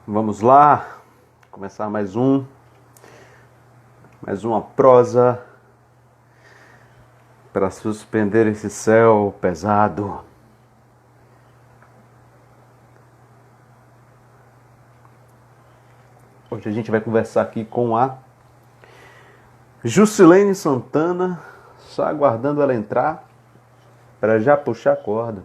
Vamos lá, começar mais uma prosa para suspender esse céu pesado. Hoje a gente vai conversar aqui com a Juscelene Santana, só aguardando ela entrar para já puxar a corda.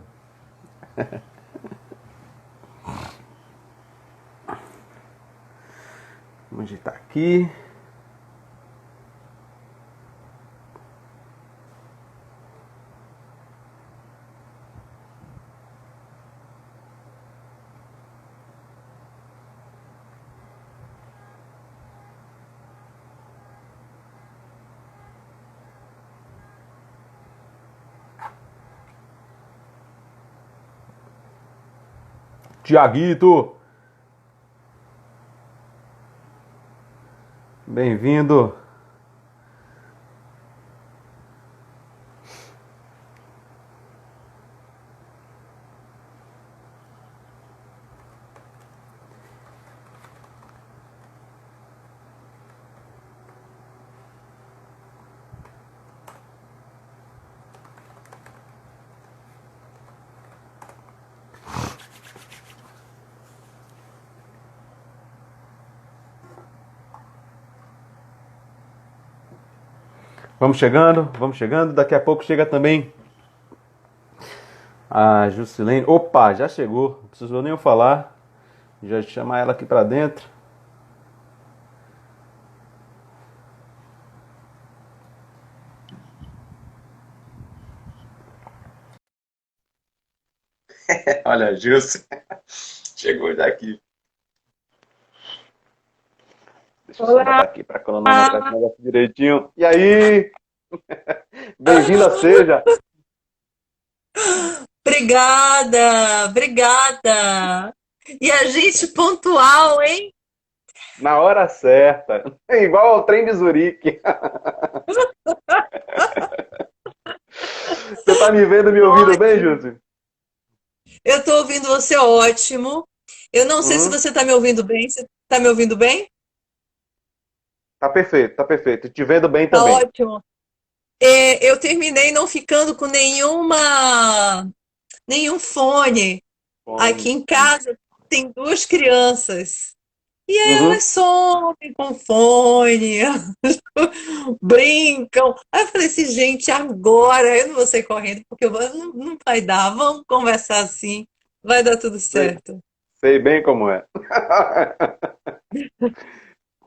Vamos agitar aqui. Tiaguito, bem-vindo. Vamos chegando. Daqui a pouco chega também a Juscelene. Opa, já chegou. Não precisou nem eu falar. Já chamar ela aqui para dentro. Olha, Jus, chegou já aqui. Deixa eu só botar Olá, aqui para cronometrar esse negócio direitinho. E aí? Bem-vinda seja. obrigada. E a gente pontual, hein? Na hora certa. É igual ao trem de Zurique. Você tá me vendo e me ouvindo bem, Ótimo. Júlio? Eu tô ouvindo você ótimo. Eu não sei se Uhum. você tá me ouvindo bem. Você tá me ouvindo bem? Tá perfeito, tá perfeito. Te vendo bem Tá também. ótimo. Eu terminei não ficando com nenhum fone. Aqui Fone. em casa tem duas crianças. E aí Uhum. elas somem com fone, brincam. Aí eu falei assim, gente, agora eu não vou sair correndo, porque não vai dar. Vamos conversar assim, vai dar tudo Sei, certo. sei bem como é.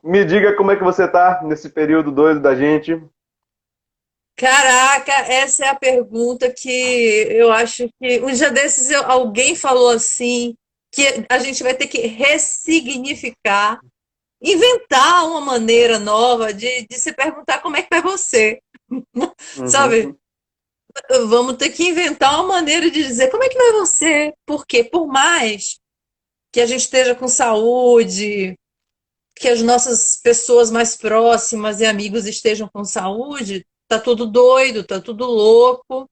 Me diga como é que você tá nesse período doido da gente. Caraca, essa é a pergunta que eu acho que um dia desses alguém falou assim, que a gente vai ter que ressignificar, inventar uma maneira nova de se perguntar como é que vai você, sabe? Uhum. Vamos ter que inventar uma maneira de dizer como é que vai você. Porque por mais que a gente esteja com saúde, que as nossas pessoas mais próximas e amigos estejam com saúde, tá tudo doido, tá tudo louco.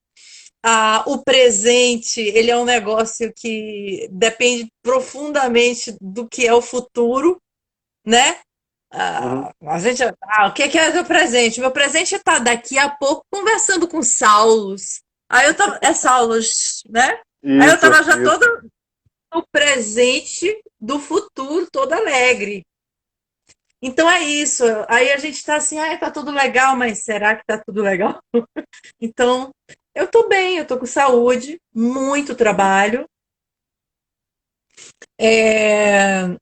O presente, ele é um negócio que depende profundamente do que é o futuro, né? Uhum. O que é o presente? Meu presente está daqui a pouco conversando com Saulos. Aí eu tava, é Saulos, né? Aí eu Isso, tava já isso. toda no presente do futuro, toda alegre. Então é isso. Aí a gente tá assim, tá tudo legal, mas será que tá tudo legal? Então, eu tô bem, eu tô com saúde, muito Uhum. trabalho. É,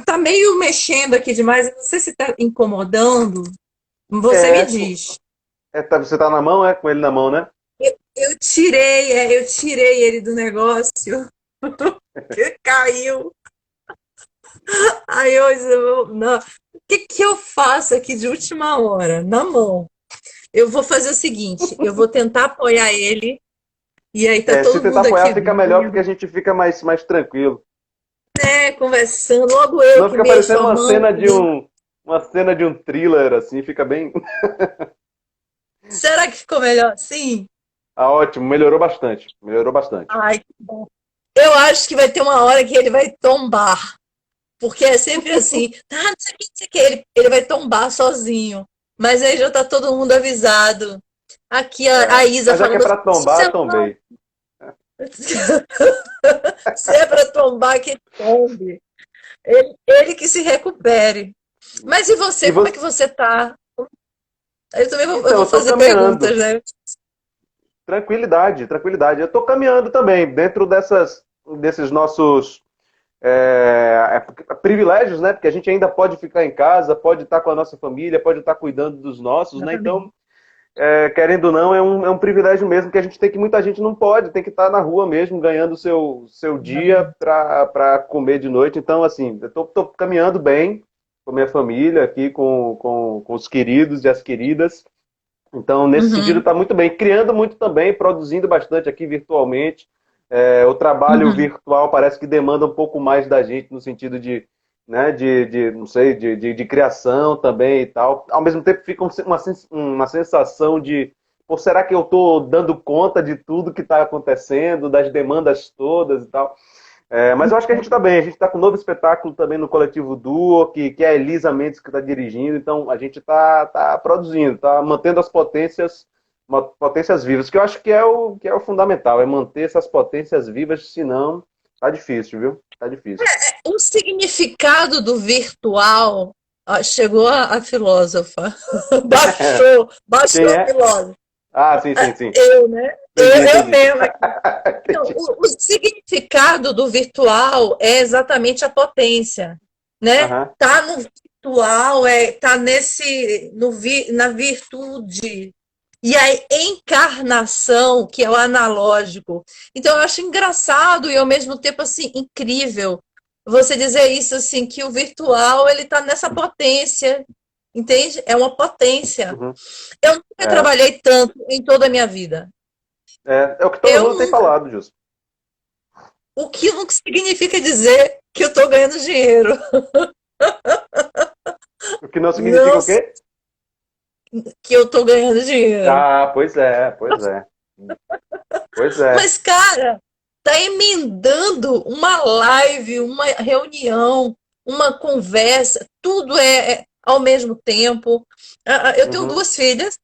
tá meio mexendo aqui demais, eu não sei se tá incomodando. Você me É, diz. você tá na mão, é? Com ele na mão, né? Eu tirei ele do negócio, que caiu. Aí não. O que eu faço aqui de última hora? Na mão. Eu vou fazer o seguinte, eu vou tentar apoiar ele, e aí tá É, se todo tentar mundo apoiar aqui fica melhor porque a vendo, gente fica mais tranquilo. né, conversando, logo eu Senão que fica mexo parecendo a mão. uma cena de um thriller, assim, fica bem. Será que ficou melhor assim? Ah, ótimo, melhorou bastante. Melhorou bastante. Ai, que bom. Eu acho que vai ter uma hora que ele vai tombar, Porque é sempre assim, não sei o que, não sei o que, ele vai tombar sozinho. Mas aí já tá todo mundo avisado. Aqui a É. Isa Mas já que é falando assim, pra tombar, tombei. se é para tombar, que tombe. Ele que se recupere. Mas e E você, como é que você? você tá? Eu também eu Então, vou eu tô fazer perguntas, caminhando. né? Tranquilidade, tranquilidade. Eu tô caminhando também, dentro desses nossos privilégios, né? Porque a gente ainda pode ficar em casa, pode estar com a nossa família, pode estar cuidando dos nossos, né? Exatamente. Então, querendo ou não, é um privilégio mesmo que a gente tem que muita gente não pode, tem que estar na rua mesmo, ganhando o seu dia Exatamente. para comer de noite. Então, assim, eu tô caminhando bem com a minha família aqui, com os queridos e as queridas. Então, nesse sentido, Uhum, está muito bem. Criando muito também, produzindo bastante aqui virtualmente. O trabalho uhum. virtual parece que demanda um pouco mais da gente no sentido de, né, não sei, de criação também e tal. Ao mesmo tempo fica uma sensação de, pô, será que eu estou dando conta de tudo que está acontecendo, das demandas todas e tal? Mas eu acho que a gente está bem. A gente está com um novo espetáculo também no Coletivo Duo, que é a Elisa Mendes que está dirigindo. Então a gente está produzindo, está mantendo as potências vivas, que eu acho que é o fundamental, é manter essas potências vivas, senão tá difícil, viu? Tá difícil. O significado do virtual, chegou a filósofa, baixou Quem a é? filósofa, Ah, sim, sim, sim. eu, né? Entendi, Eu entendi. mesma aqui. Então, Entendi. o significado do virtual é exatamente a potência, né? Aham. Tá no virtual, tá nesse, na virtude. E a encarnação, que é o analógico. Então, eu acho engraçado e, ao mesmo tempo, assim, incrível você dizer isso, assim, que o virtual, ele tá nessa potência, entende? É uma potência. Uhum. Eu nunca É. trabalhei tanto em toda a minha vida. É o que todo Eu mundo tem nunca. falado, Jus. O que não significa dizer que eu estou ganhando dinheiro. O que não significa Não o quê? que eu estou ganhando dinheiro. Ah, pois é, pois é. Pois é. Mas, cara, tá emendando uma live, uma reunião, uma conversa, tudo é ao mesmo tempo. Eu tenho Uhum. duas filhas,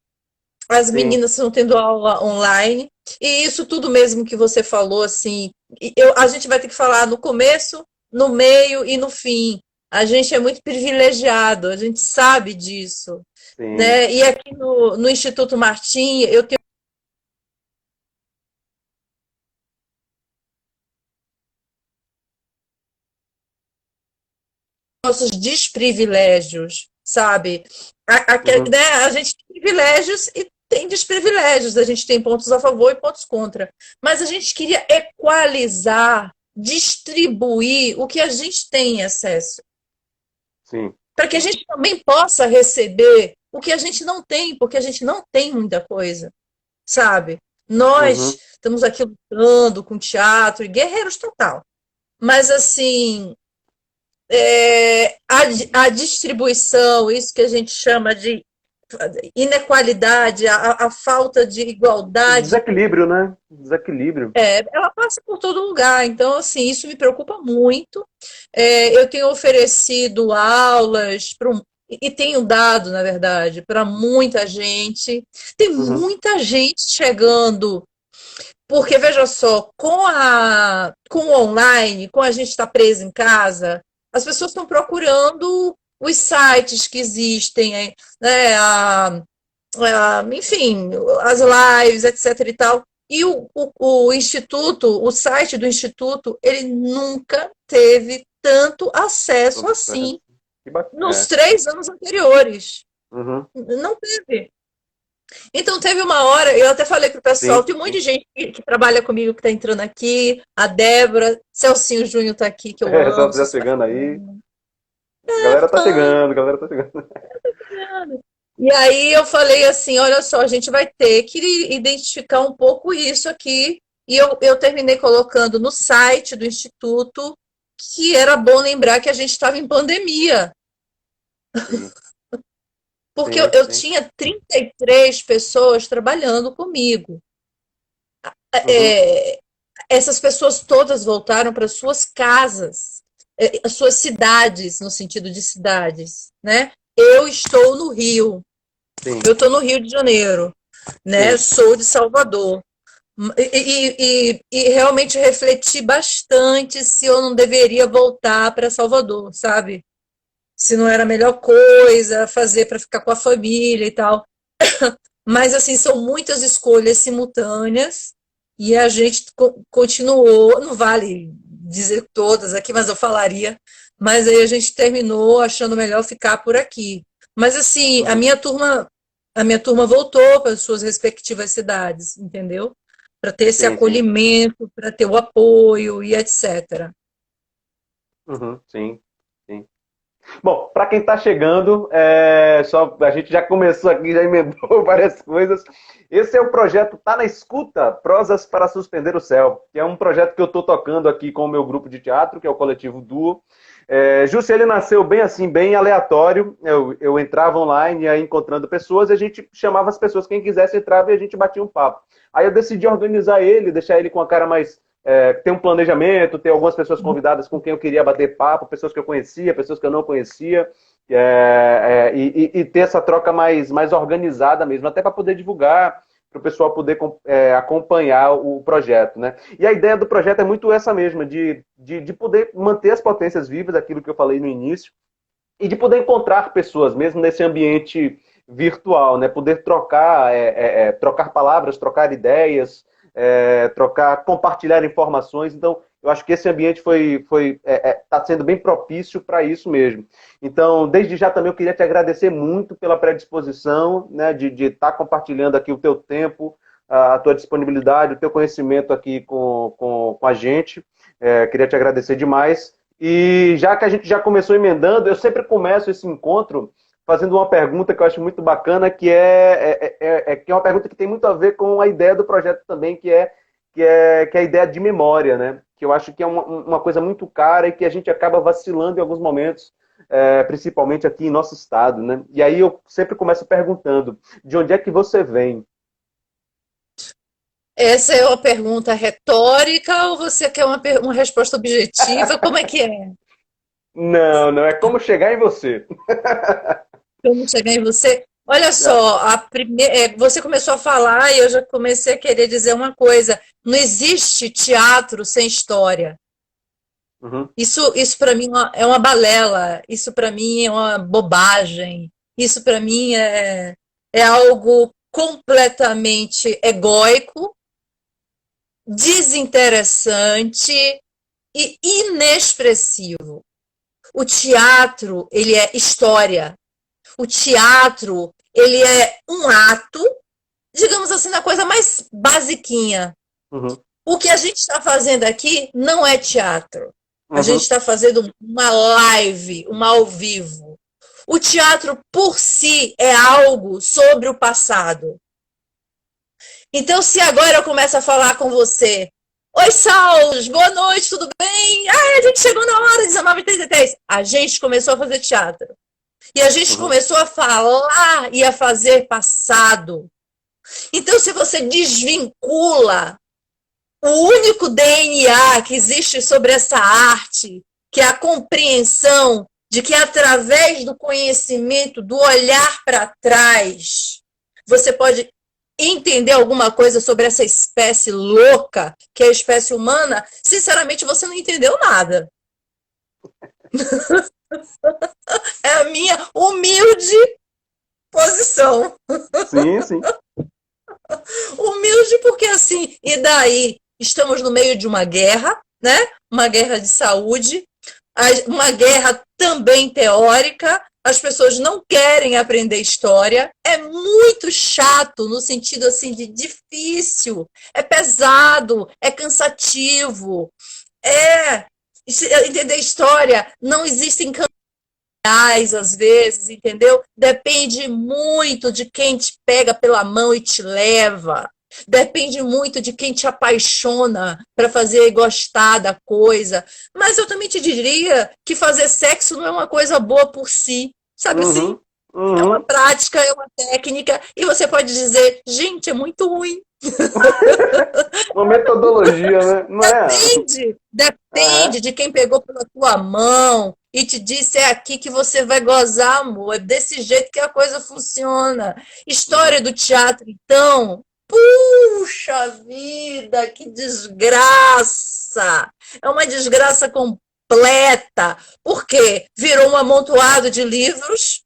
as Sim. meninas estão tendo aula online, e isso tudo mesmo que você falou, assim, a gente vai ter que falar no começo, no meio e no fim. A gente é muito privilegiado, a gente sabe disso, Sim. né? E aqui no Instituto Martim, eu tenho nossos desprivilégios, sabe? Uhum. Né, a gente tem privilégios e tem desprivilégios, a gente tem pontos a favor e pontos contra. Mas a gente queria equalizar, distribuir o que a gente tem acesso, Sim. para que a gente também possa receber o que a gente não tem, porque a gente não tem muita coisa, sabe? Nós Uhum. estamos aqui lutando com teatro e guerreiros total. Mas assim, a distribuição, isso que a gente chama de inequalidade, a falta de igualdade, Desequilíbrio, né? Desequilíbrio. ela passa por todo lugar. Então, assim, isso me preocupa muito. Eu tenho oferecido aulas e tenho dado, na verdade, para muita gente. Tem Uhum. muita gente chegando. Porque, veja só, com o online, com a gente estar preso em casa, as pessoas estão procurando os sites que existem, né, enfim, as lives, etc. e tal. E o Instituto, o site do Instituto, ele nunca teve tanto acesso assim Que bacana. nos 3 anos anteriores. Uhum. Não teve. Então teve uma hora, eu até falei pro pessoal, Sim, tem um monte sim. de gente que trabalha comigo que tá entrando aqui, a Débora, Celcinho Júnior tá aqui, que eu Só amo, já sou super chegando aí. fã. A galera tá Fã. chegando, a galera tá chegando. E aí eu falei assim, olha só, a gente vai ter que identificar um pouco isso aqui. E eu terminei colocando no site do Instituto que era bom lembrar que a gente estava em pandemia, Sim, porque eu, sim, eu sim. tinha 33 pessoas trabalhando comigo. Uhum. Essas pessoas todas voltaram para suas casas. as suas cidades, no sentido de cidades, né? Eu estou no Rio, Sim, eu estou no Rio de Janeiro, né? sim, Sou de Salvador. E realmente refleti bastante se eu não deveria voltar para Salvador, sabe? Se não era a melhor coisa fazer para ficar com a família e tal. Mas, assim, são muitas escolhas simultâneas e a gente continuou, não vale dizer todas aqui, mas eu falaria. Mas aí a gente terminou achando melhor ficar por aqui. Mas, assim, uhum, a minha turma voltou para as suas respectivas cidades, entendeu? Para ter esse sim, sim, acolhimento, para ter o apoio e etc. uhum, sim, sim. Bom, para quem está chegando, só a gente já começou aqui, já emendou várias coisas. Esse é o projeto Tá na Escuta, Prosas para Suspender o Céu, que é um projeto que eu estou tocando aqui com o meu grupo de teatro, que é o Coletivo Duo. Justo, ele nasceu bem assim, bem aleatório. Eu entrava online, aí encontrando pessoas, e a gente chamava as pessoas, quem quisesse entrava e a gente batia um papo. Aí eu decidi organizar ele, deixar ele com a cara mais ter um planejamento, ter algumas pessoas convidadas com quem eu queria bater papo, pessoas que eu conhecia, pessoas que eu não conhecia, e ter essa troca mais organizada mesmo, até para poder divulgar, para o pessoal poder acompanhar o projeto. Né? E a ideia do projeto é muito essa mesma, de poder manter as potências vivas, aquilo que eu falei no início, e de poder encontrar pessoas, mesmo nesse ambiente virtual, né? Poder trocar palavras, trocar ideias, trocar, compartilhar informações. Então, eu acho que esse ambiente está sendo bem propício para isso mesmo. Então, desde já também eu queria te agradecer muito pela predisposição, né, de estar compartilhando aqui o teu tempo, a tua disponibilidade, o teu conhecimento aqui com a gente. Queria te agradecer demais. E já que a gente já começou emendando, eu sempre começo esse encontro fazendo uma pergunta que eu acho muito bacana, que é uma pergunta que tem muito a ver com a ideia do projeto também, que é a ideia de memória, né? Que eu acho que é uma coisa muito cara e que a gente acaba vacilando em alguns momentos, principalmente aqui em nosso estado, né? E aí eu sempre começo perguntando, de onde é que você vem? Essa é uma pergunta retórica ou você quer uma resposta objetiva? Como é que é? Não, não, é como chegar em você. Como chegar em você? Olha só, você começou a falar e eu já comecei a querer dizer uma coisa. Não existe teatro sem história. Uhum, Isso para mim é uma balela. Isso para mim é uma bobagem. Isso para mim é algo completamente egóico, desinteressante e inexpressivo. O teatro, ele é história. O teatro, ele é um ato, digamos assim, na coisa mais basiquinha. uhum, O que a gente está fazendo aqui não é teatro. A gente uhum, está fazendo uma live, uma ao vivo. O teatro por si é algo sobre o passado. Então, se agora eu começo a falar com você, oi, Saulos, boa noite, tudo bem? Ah, a gente chegou na hora, 19h33. A gente começou a fazer teatro. E a gente uhum, começou a falar e a fazer passado. Então, se você desvincula o único DNA que existe sobre essa arte, que é a compreensão de que através do conhecimento, do olhar para trás, você pode entender alguma coisa sobre essa espécie louca, que é a espécie humana, sinceramente você não entendeu nada. É a minha humilde posição. sim, sim. Humilde porque assim, e daí? Estamos no meio de uma guerra, né? Uma guerra de saúde, uma guerra também teórica. As pessoas não querem aprender história. É muito chato no sentido assim de difícil, é pesado, é cansativo. É entender história, não existem às vezes, entendeu? Depende muito de quem te pega pela mão e te leva. Depende muito de quem te apaixona para fazer gostar da coisa. Mas eu também te diria que fazer sexo não é uma coisa boa por si. Sabe Uhum, assim? É uma Uhum. prática, é uma técnica, e você pode dizer, gente, é muito ruim. Uma metodologia, né? Não é? Depende Aham. de quem pegou pela tua mão e te disse é aqui que você vai gozar, amor. É desse jeito que a coisa funciona. História Uhum. do teatro, então. Puxa vida, que desgraça! É uma desgraça completa. Por quê? Virou um amontoado de livros.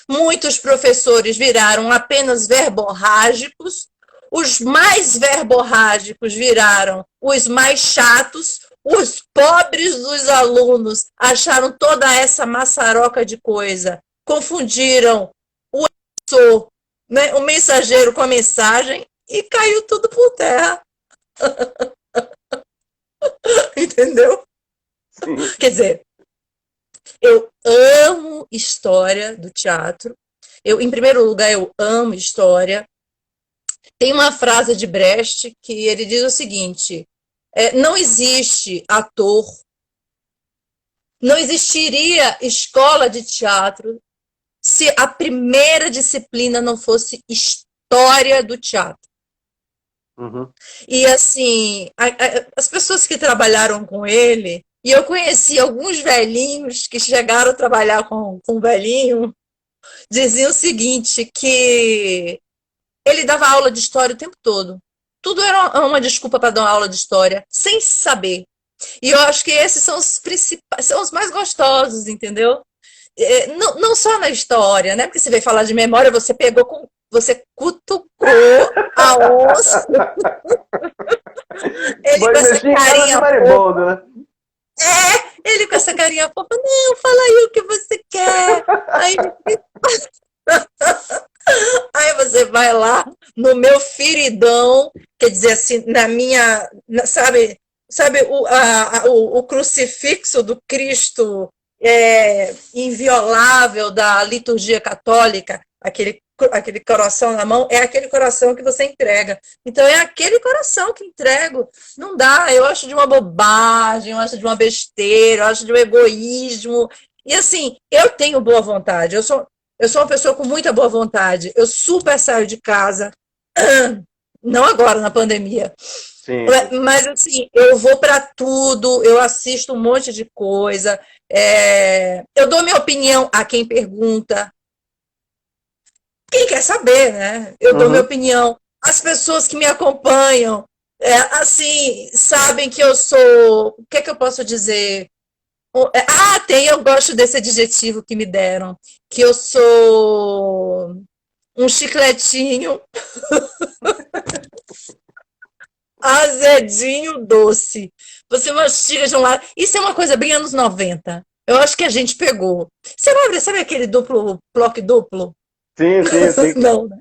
Muitos professores viraram apenas verborrágicos, os mais verborrágicos viraram os mais chatos, os pobres dos alunos acharam toda essa maçaroca de coisa, confundiram o emissor, né, o mensageiro com a mensagem e caiu tudo por terra, entendeu? Sim. Quer dizer, eu amo história do teatro. Em primeiro lugar, eu amo história. Tem uma frase de Brecht que ele diz o seguinte: não existe ator, não existiria escola de teatro se a primeira disciplina não fosse história do teatro. Uhum. E assim, as pessoas que trabalharam com ele, e eu conheci alguns velhinhos que chegaram a trabalhar com o velhinho, diziam o seguinte, que ele dava aula de história o tempo todo. Tudo era uma desculpa para dar uma aula de história, sem saber. E eu acho que esses são os principais, são os mais gostosos, entendeu? Não, não só na história, né? Porque você veio falar de memória, você cutucou a onça, ele com essa Mexi em casa de carinha fofa, maribondo, né? ele com essa carinha fofa, não, fala aí o que você quer. Aí, aí você vai lá no meu feridão, quer dizer assim, na minha, sabe o crucifixo do Cristo inviolável da liturgia católica, aquele coração na mão, é aquele coração que você entrega. Então é aquele coração que entrego. Não dá, eu acho de uma bobagem, eu acho de uma besteira, eu acho de um egoísmo. E assim, eu tenho boa vontade, eu sou uma pessoa com muita boa vontade. Eu super saio de casa, não agora na pandemia, Sim, sim. mas assim, eu vou para tudo, eu assisto um monte de coisa, eu dou minha opinião a quem pergunta, quem quer saber, né? Eu dou minha Uhum. opinião. As pessoas que me acompanham, assim, sabem que eu sou. O que é que eu posso dizer? Eu gosto desse adjetivo que me deram, que eu sou um chicletinho azedinho doce. Você mastiga de um lado. Isso é uma coisa bem anos 90. Eu acho que a gente pegou. Você lembra, sabe aquele duplo, bloco duplo? Sim, sim, sim. Não, né?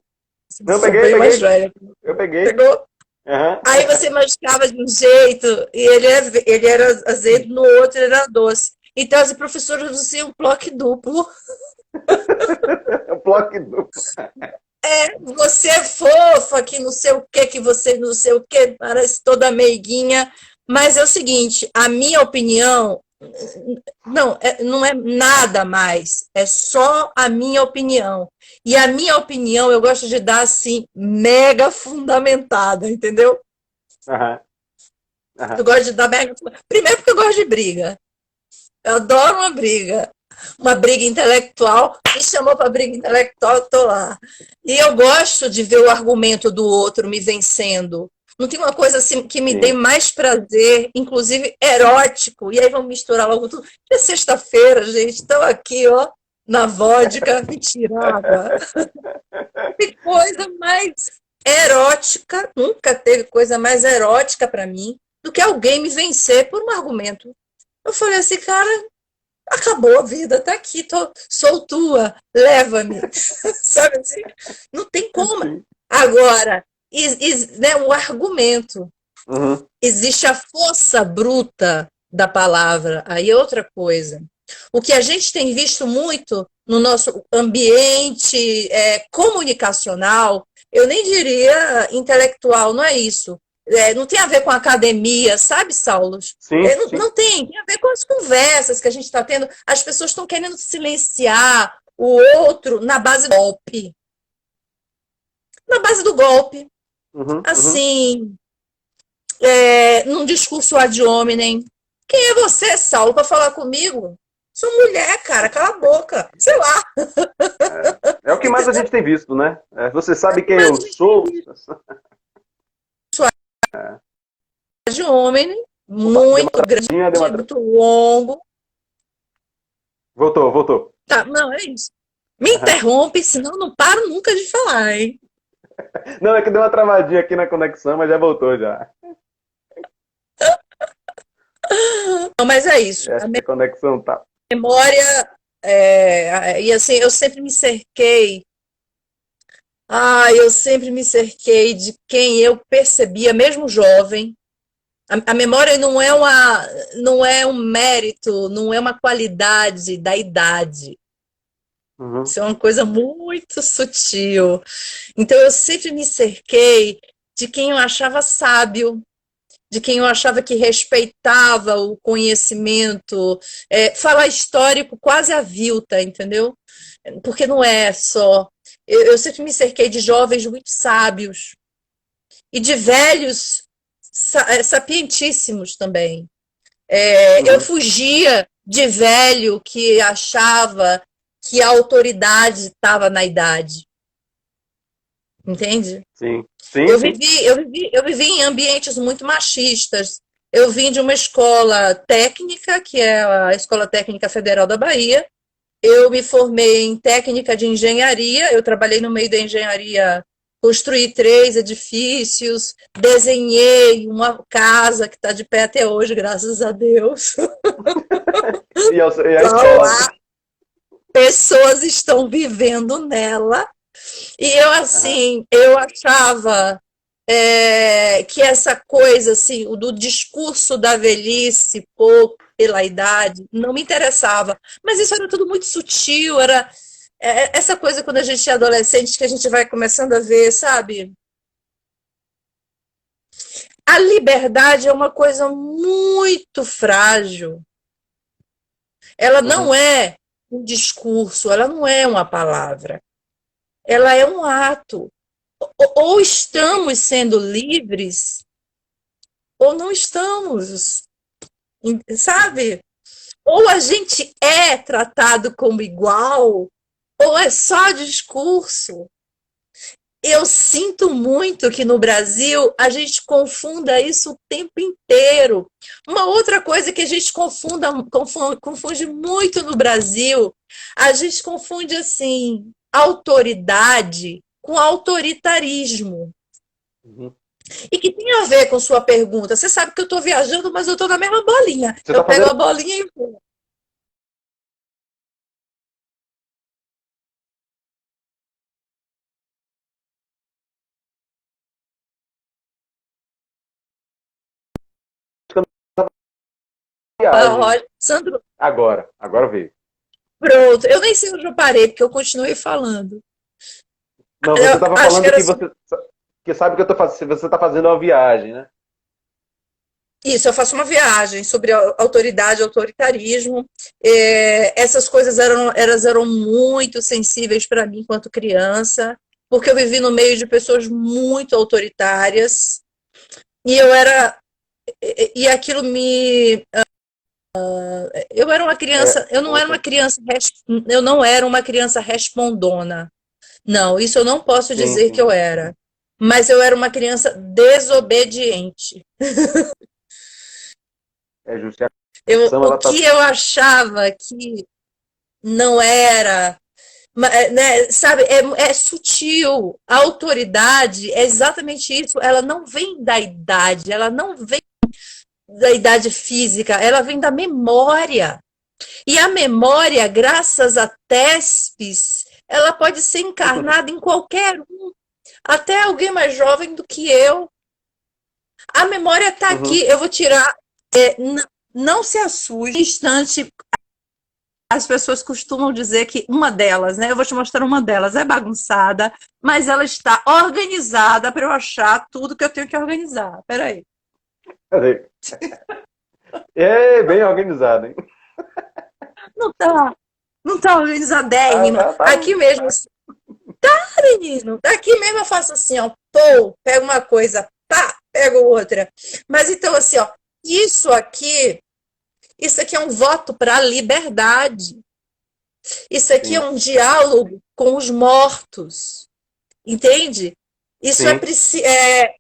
Não, Sou peguei, bem mais peguei. velha. Eu peguei. Pegou? Aham. Aí você mascava de um jeito e ele era azedo, no outro ele era doce. Então as professoras usavam um bloco duplo. O bloco duplo. Você é fofa, que você não sei o que, parece toda meiguinha. Mas é o seguinte, a minha opinião não é nada mais, é só a minha opinião. E a minha opinião eu gosto de dar assim, mega fundamentada, entendeu? Aham, Eu aham. gosto de dar mega. Primeiro porque eu gosto de briga. Eu adoro uma briga. Uma briga intelectual. Me chamou para briga intelectual, eu tô lá. E eu gosto de ver o argumento do outro me vencendo. Não tem uma coisa assim que me dê Sim. mais prazer, inclusive erótico. E aí vamos misturar logo tudo. É sexta-feira, gente. Estão aqui, ó, na vodka. Mentira, água. Que coisa mais erótica. Nunca teve coisa mais erótica para mim do que alguém me vencer por um argumento. Eu falei assim, cara, acabou a vida, tá aqui, sou tua, leva-me. Sabe assim? Não tem como. Sim. Agora, né, o argumento. Uhum. Existe a força bruta da palavra, aí é outra coisa. O que a gente tem visto muito no nosso ambiente comunicacional, eu nem diria intelectual, não é isso. Não tem a ver com a academia, sabe, Saulo? Sim, Não, sim. tem a ver com as conversas que a gente está tendo. As pessoas estão querendo silenciar o outro na base do golpe. Na base do golpe. Uhum, uhum. Assim, num discurso ad hominem. Quem é você, Saulo, para falar comigo? Sou mulher, cara, cala a boca. Sei lá, É o que mais a entendeu? gente tem visto, né? Você sabe quem Mas eu a gente tem sou? visto ad hominem, Opa, deu uma muito grande, travadinha, deu uma muito longo. Voltou, voltou. Tá, não, é isso. Me Aham. interrompe, senão eu não paro nunca de falar, hein? Não, é que deu uma travadinha aqui na conexão, mas já voltou já. Não, mas é isso. A Acho que a conexão tá. memória, e assim, eu sempre me cerquei. Eu sempre me cerquei de quem eu percebia, mesmo jovem. A memória não é um mérito, não é uma qualidade da idade. Uhum, Isso é uma coisa muito sutil. Então eu sempre me cerquei de quem eu achava sábio, de quem eu achava que respeitava o conhecimento, falar histórico quase avilta, entendeu? Porque não é só. Eu sempre me cerquei de jovens muito sábios e de velhos sapientíssimos também. Eu uhum. fugia de velho que achava que a autoridade estava na idade, entende? Sim, sim, sim. Eu vivi em ambientes muito machistas. Eu vim de uma escola técnica, que é a Escola Técnica Federal da Bahia. Eu me formei em técnica de engenharia. Eu trabalhei no meio da engenharia, construí 3 edifícios, desenhei uma casa que está de pé até hoje, graças a Deus. E a Então, escola? lá, pessoas estão vivendo nela. E eu, Aham, assim, eu achava que essa coisa, assim, o do discurso da velhice, pouco pela idade, não me interessava. Mas isso era tudo muito sutil, era essa coisa quando a gente é adolescente que a gente vai começando a ver, sabe? A liberdade é uma coisa muito frágil. Ela não uhum, é um discurso, ela não é uma palavra, ela é um ato. Ou estamos sendo livres, ou não estamos, sabe? Ou a gente é tratado como igual, ou é só discurso. Eu sinto muito que no Brasil a gente confunda isso o tempo inteiro. Uma outra coisa que a gente confunde muito no Brasil, a gente confunde assim autoridade com autoritarismo. uhum. E que tem a ver com sua pergunta. Você sabe que eu estou viajando, mas eu estou na mesma bolinha. Você Eu está pego fazendo. a bolinha e vou. Viagem. Sandro, Agora veio. pronto. Eu nem sei onde eu parei, porque eu continuei falando. Não, você Eu estava acho que falando era que sobre que sabe que eu tô fazendo, você está fazendo uma viagem, né? isso. Eu faço uma viagem sobre autoridade, autoritarismo. Essas coisas elas eram muito sensíveis para mim enquanto criança, porque eu vivi no meio de pessoas muito autoritárias e eu era e aquilo me eu era uma criança, eu não era uma Poxa, criança, eu não era uma criança respondona. Não, isso eu não posso sim, dizer que sim. eu era. Mas eu era uma criança desobediente. É justo. A ação, O ela tá. que eu achava que não era, né, sabe, é sutil. A autoridade é exatamente isso. Ela não vem da idade, ela não vem da idade física, ela vem da memória. E a memória, graças a TESPs, ela pode ser encarnada em qualquer um, até alguém mais jovem do que eu. A memória está aqui, Uhum. eu vou tirar. Não se assuste, no instante, as pessoas costumam dizer que uma delas, né? Eu vou te mostrar uma delas, é bagunçada, mas ela está organizada para eu achar tudo que eu tenho que organizar. Peraí. Cadê? É bem organizado, hein? Não tá. Não tá organizadérrima. Tá. Aqui mesmo, menino, daqui mesmo eu faço assim, ó, pô, pego uma coisa, pá, pego outra. Mas então, assim, ó, isso aqui é um voto para a liberdade. Isso aqui é Sim, um diálogo com os mortos, entende? Isso sim. é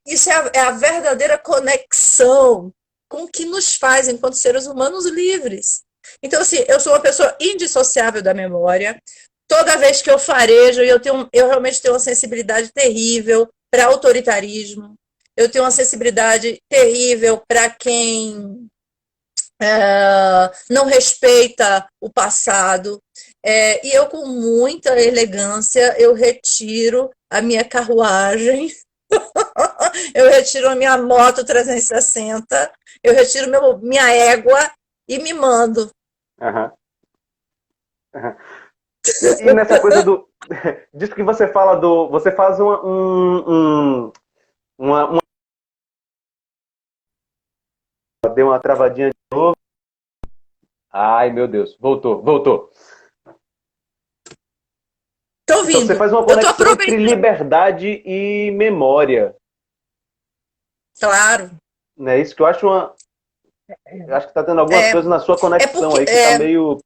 a verdadeira conexão com o que nos faz enquanto seres humanos livres. Então, assim, eu sou uma pessoa indissociável da memória. Toda vez que eu farejo, eu realmente tenho uma sensibilidade terrível para autoritarismo. Eu tenho uma sensibilidade terrível para quem não respeita o passado. E eu, com muita elegância, eu retiro a minha carruagem, eu retiro a minha moto 360, eu retiro minha égua e me mando. Aham, aham. E nessa coisa do. Disso que você fala do. Você faz uma. Deu uma travadinha de novo. Ai, meu Deus. Voltou, voltou. Tô Então você ouvindo, faz uma eu tô conexão entre aproveitando. liberdade e memória. Claro. Né? Isso que eu acho uma. Eu acho que tá tendo algumas É, coisas na sua é conexão porque aí que tá meio.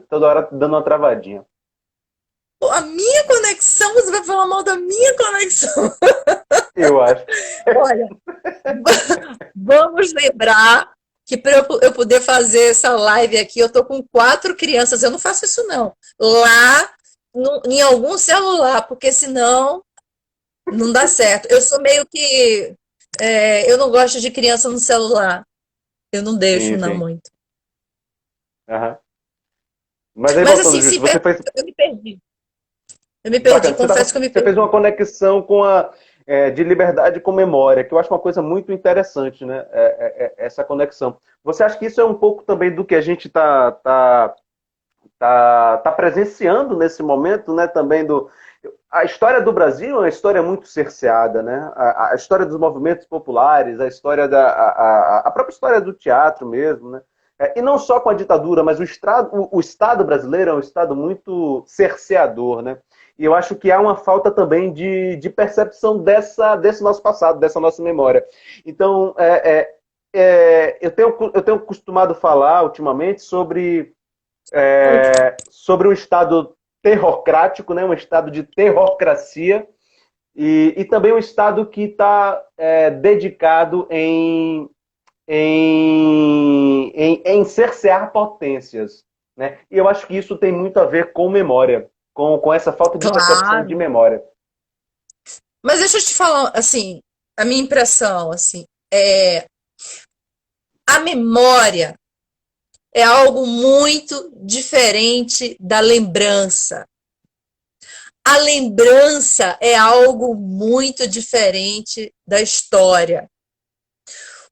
Toda hora dando uma travadinha. a minha conexão, você vai falar mal da minha conexão. Eu acho. Olha, vamos lembrar que para eu poder fazer essa live aqui, eu tô com 4 crianças. Eu não faço isso, não. Lá em algum celular, porque senão não dá certo. Eu sou meio que. Eu não gosto de criança no celular. Eu não deixo, Sim, não, sim. muito. Aham. Mas aí Mas voltando, assim, Júlio, sim, você fez. eu me perdi. Eu me perdi, Bacana, confesso que eu me você fez perdi. uma conexão com de liberdade com memória, que eu acho uma coisa muito interessante, né? Essa conexão. Você acha que isso é um pouco também do que a gente tá presenciando nesse momento, né? Também a história do Brasil é uma história muito cerceada, né? A história dos movimentos populares, a história a própria história do teatro mesmo, né? E não só com a ditadura, mas o Estado brasileiro é um Estado muito cerceador, né? E eu acho que há uma falta também de percepção desse nosso passado, dessa nossa memória. Então, eu tenho costumado falar ultimamente sobre um Estado terrocrático, né? Um Estado de terrocracia, e também um Estado que está dedicado em cercear potências. Né? E eu acho que isso tem muito a ver com memória, com essa falta de percepção de Claro. memória. Mas deixa eu te falar, assim, a minha impressão, assim, é a memória é algo muito diferente da lembrança. A lembrança é algo muito diferente da história.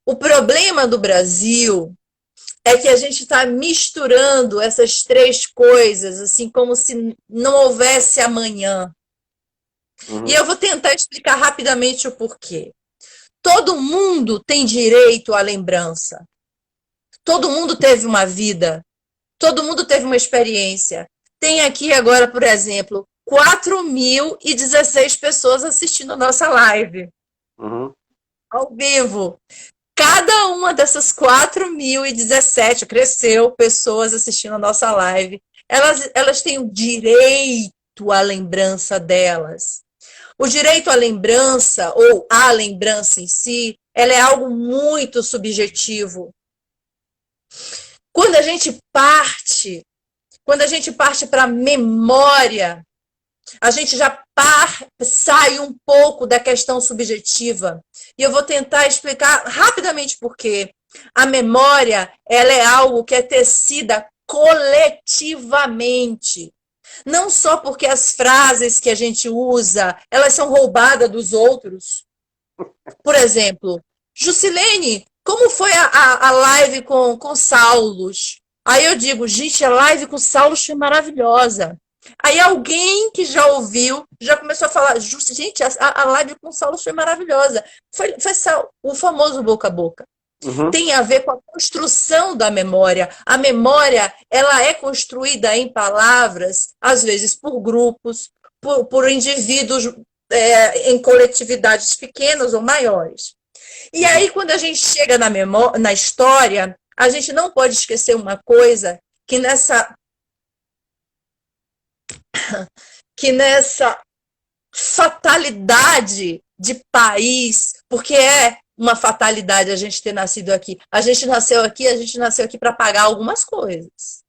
O problema do Brasil é que a gente está misturando essas 3 coisas, assim, como se não houvesse amanhã. E Uhum, eu vou tentar explicar rapidamente o porquê. Todo mundo tem direito à lembrança. Todo mundo teve uma vida. Todo mundo teve uma experiência. Tem aqui agora, por exemplo, 4.016 pessoas assistindo a nossa live, uhum. ao vivo. Cada uma dessas 4.017 cresceu pessoas assistindo a nossa live. Elas têm o direito à lembrança delas. O direito à lembrança, ou à lembrança em si, ela é algo muito subjetivo. Quando a gente parte, quando a gente parte para a memória, a gente já sai um pouco da questão subjetiva. E eu vou tentar explicar rapidamente por quê. A memória, ela é algo que é tecida coletivamente. Não só porque as frases que a gente usa, elas são roubadas dos outros. Por exemplo, Jusilene, como foi a live com Saulos? Aí eu digo, gente, a live com Saulos foi maravilhosa. Aí alguém que já ouviu, já começou a falar, gente, a live com Saulos foi maravilhosa. Foi o famoso boca a boca. Uhum. Tem a ver com a construção da memória. A memória, ela é construída em palavras, às vezes por grupos, por indivíduos em coletividades pequenas ou maiores. E Uhum. aí, quando a gente chega na história, a gente não pode esquecer uma coisa, que nessa fatalidade de país, porque é uma fatalidade a gente ter nascido aqui. A gente nasceu aqui para pagar algumas coisas.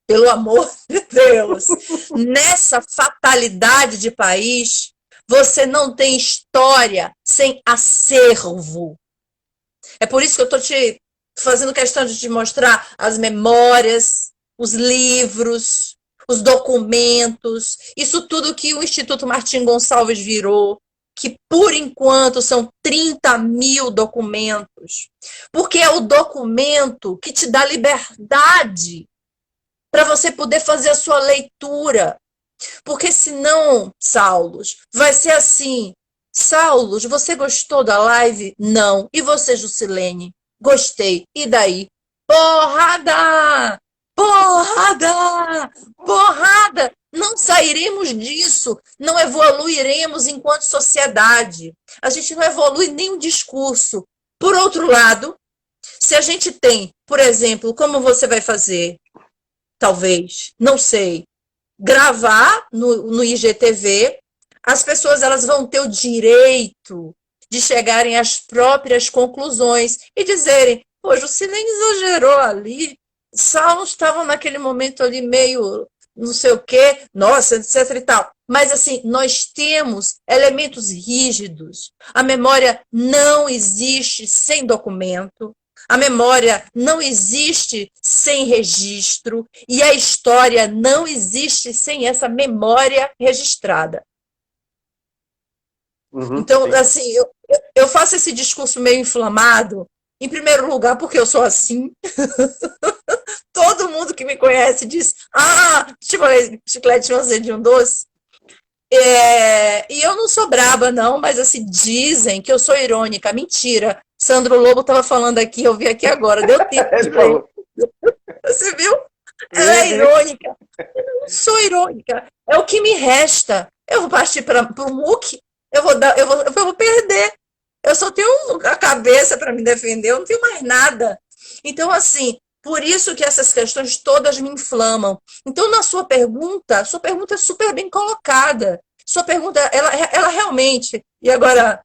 Pelo amor de Deus. Nessa fatalidade de país, você não tem história sem acervo. É por isso que eu estou te fazendo questão de te mostrar as memórias, os livros, os documentos, isso tudo que o Instituto Martim Gonçalves virou, que por enquanto são 30.000 documentos, porque é o documento que te dá liberdade para você poder fazer a sua leitura. Porque senão, Saulos, vai ser assim. Saulos, você gostou da live? Não. E você, Jusilene? Gostei. E daí? Porrada! Porrada! Porrada! Não sairemos disso. Não evoluiremos enquanto sociedade. A gente não evolui nem o discurso. Por outro lado, se a gente tem, por exemplo, como você vai fazer? Talvez, não sei, gravar no IGTV, as pessoas elas vão ter o direito de chegarem às próprias conclusões e dizerem, pô, Juscelino exagerou ali, Saulo estava naquele momento ali meio não sei o quê, nossa, etc e tal. Mas assim, nós temos elementos rígidos. A memória não existe sem documento. A memória não existe sem registro e a história não existe sem essa memória registrada. Uhum. Então, Sim. assim, eu faço esse discurso meio inflamado, em primeiro lugar, porque eu sou assim. Todo mundo que me conhece diz, chiclete fazer de um doce. E eu não sou braba, não, mas assim, dizem que eu sou irônica. Mentira. Sandro Lobo estava falando aqui, eu vi aqui agora, deu tempo de Ele ver. falou. Você viu? Ela Vi, é vi. irônica. Eu não sou irônica. É o que me resta. Eu vou partir para o MOOC, eu vou perder. Eu só tenho a cabeça para me defender, eu não tenho mais nada. Então, assim, por isso que essas questões todas me inflamam. Então, na sua pergunta é super bem colocada. Sua pergunta, ela realmente, e agora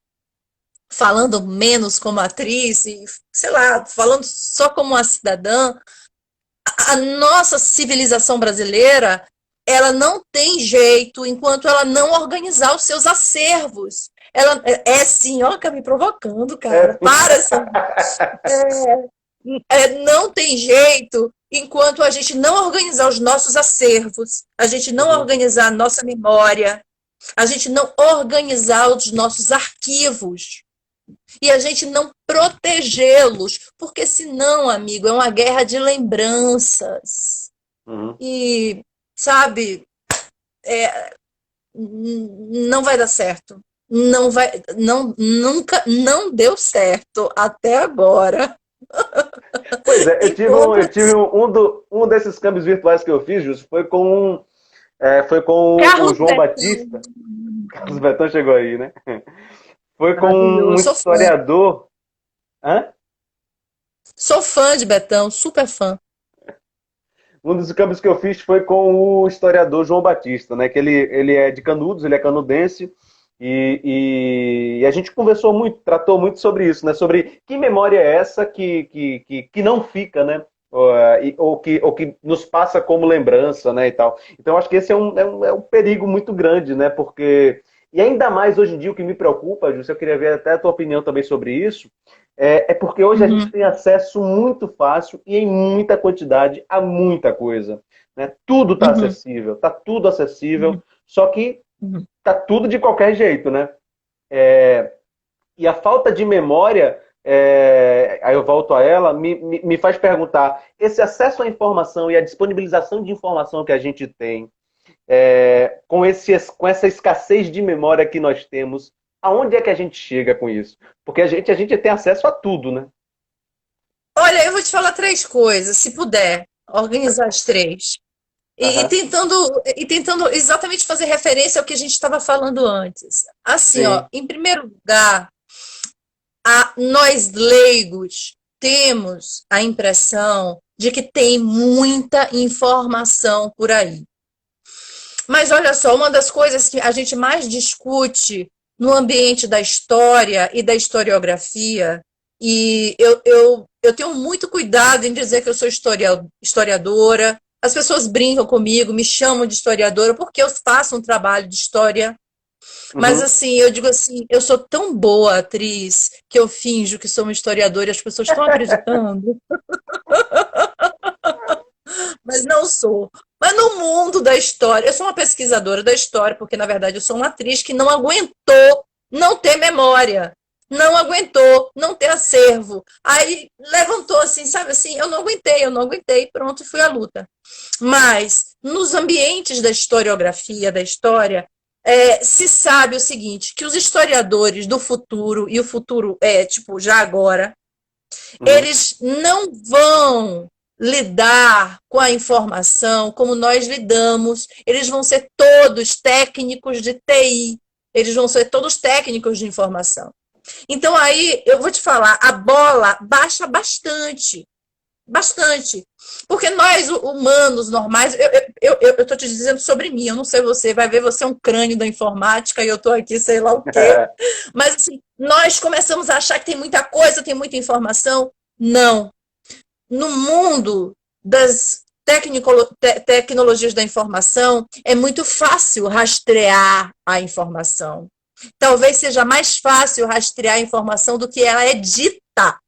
falando menos como atriz, e, sei lá, falando só como uma cidadã, a nossa civilização brasileira, ela não tem jeito enquanto ela não organizar os seus acervos. Ela sim, ó, fica me provocando, É, cara. sim. Para, assim. Não tem jeito enquanto a gente não organizar os nossos acervos, a gente não Uhum. organizar a nossa memória, a gente não organizar os nossos arquivos e a gente não protegê-los, porque senão, amigo, é uma guerra de lembranças. Uhum. E, sabe, não vai dar certo. Não vai, não, nunca, não deu certo até agora. Pois é, E ponto. eu tive um desses câmbios virtuais que eu fiz, Júlio, foi com o Carlos João Betão, Batista. Carlos Betão chegou aí, né? Foi com um maravilhoso. historiador. Hã? Sou fã de Betão, super fã. Um dos câmbios que eu fiz foi com o historiador João Batista, né? Que ele é de Canudos, ele é canudense, e a gente conversou muito, tratou muito sobre isso, né? Sobre que memória é essa que não fica, né? Ou que nos passa como lembrança, né? E tal. Então, acho que esse é um perigo muito grande, né? Porque. E ainda mais hoje em dia, o que me preocupa, Júlio, eu queria ver até a tua opinião também sobre isso, é porque hoje a gente Uhum, tem acesso muito fácil e em muita quantidade a muita coisa. Né? Tudo uhum, está tudo acessível, uhum, só que uhum. está tudo de qualquer jeito, né? E a falta de memória, aí eu volto a ela, me faz perguntar: esse acesso à informação e a disponibilização de informação que a gente tem, com essa escassez de memória que nós temos, aonde é que a gente chega com isso? Porque a gente tem acesso a tudo, né? Olha, eu vou te falar três coisas, se puder, organizar as três. Aham. E tentando exatamente fazer referência ao que a gente estava falando antes. Assim, ó, Sim. em primeiro lugar, nós leigos temos a impressão de que tem muita informação por aí. Mas olha só, uma das coisas que a gente mais discute no ambiente da história e da historiografia, e eu tenho muito cuidado em dizer que eu sou historiadora. As pessoas brincam comigo, me chamam de historiadora, porque eu faço um trabalho de história. Mas Uhum. assim, eu digo assim, eu sou tão boa atriz que eu finjo que sou uma historiadora e as pessoas estão acreditando, mas não sou. Mas no mundo da história, eu sou uma pesquisadora da história, porque na verdade eu sou uma atriz que não aguentou não ter memória, não aguentou não ter acervo. Aí levantou assim, sabe assim, eu não aguentei, pronto, fui à luta. Mas nos ambientes da historiografia, da história, se sabe o seguinte, que os historiadores do futuro, e o futuro é, tipo, já agora, Uhum. eles não vão lidar com a informação como nós lidamos, eles vão ser todos técnicos de TI, eles vão ser todos técnicos de informação. Então aí eu vou te falar, a bola baixa bastante, bastante. Porque nós, humanos normais, eu estou te dizendo sobre mim, eu não sei você, vai ver você é um crânio da informática e eu estou aqui, sei lá o quê. Mas assim, nós começamos a achar que tem muita coisa, tem muita informação. Não. No mundo das tecnologias da informação, é muito fácil rastrear a informação. Talvez seja mais fácil rastrear a informação do que ela é dita.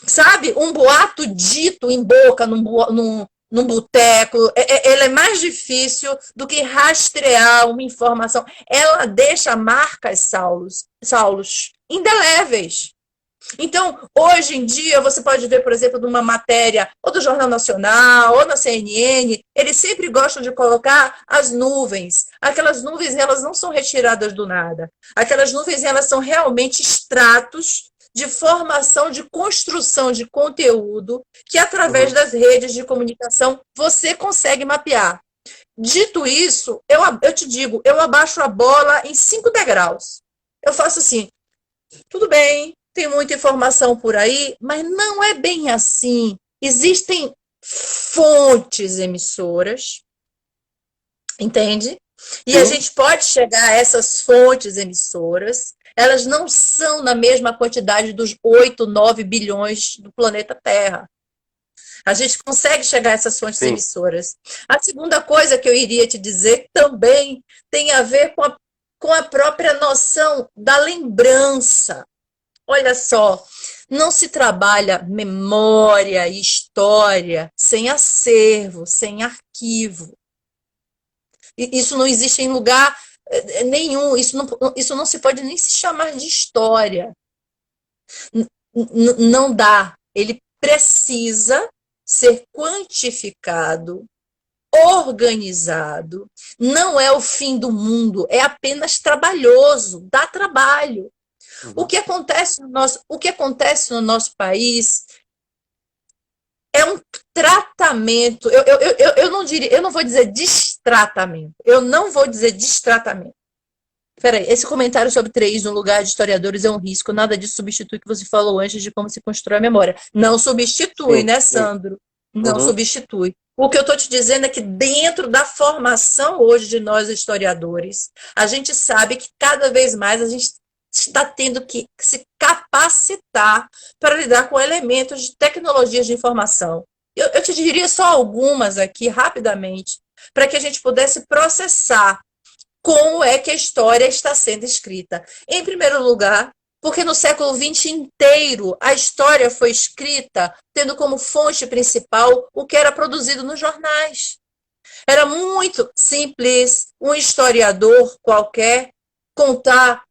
Sabe? Um boato dito em boca, num boteco, ele é mais difícil do que rastrear uma informação. Ela deixa marcas, Saulos, indeléveis. Então, hoje em dia, você pode ver, por exemplo, numa matéria, ou do Jornal Nacional, ou na CNN, eles sempre gostam de colocar as nuvens. Aquelas nuvens, elas não são retiradas do nada. Aquelas nuvens, elas são realmente extratos de formação, de construção de conteúdo que, através Uhum. das redes de comunicação, você consegue mapear. Dito isso, eu te digo, eu abaixo a bola em 5 degraus. Eu faço assim, tudo bem, tem muita informação por aí, mas não é bem assim. Existem fontes emissoras, entende? E a Sim. gente pode chegar a essas fontes emissoras. Elas não são na mesma quantidade dos 8, 9 bilhões do planeta Terra. A gente consegue chegar a essas fontes Sim. emissoras. A segunda coisa que eu iria te dizer também tem a ver com a própria noção da lembrança. Olha só, não se trabalha memória e história sem acervo, sem arquivo. Isso não existe em lugar nenhum, isso não se pode nem se chamar de história. Não dá. Ele precisa ser quantificado, organizado. Não é o fim do mundo, é apenas trabalhoso, dá trabalho. Uhum. O que acontece no nosso país é um tratamento. Eu não diria, eu não vou dizer destratamento. Eu não vou dizer destratamento. Peraí, esse comentário sobre TRIs no lugar de historiadores é um risco. Nada disso substitui o que você falou antes de como se constrói a memória. Não substitui, Sim. né, Sim. Sandro? Não Uhum. substitui. O que eu estou te dizendo é que dentro da formação hoje de nós historiadores, a gente sabe que cada vez mais a gente está tendo que se capacitar para lidar com elementos de tecnologias de informação. Eu te diria só algumas aqui, rapidamente, para que a gente pudesse processar como é que a história está sendo escrita. Em primeiro lugar, porque no século XX inteiro a história foi escrita tendo como fonte principal o que era produzido nos jornais. Era muito simples um historiador qualquer contar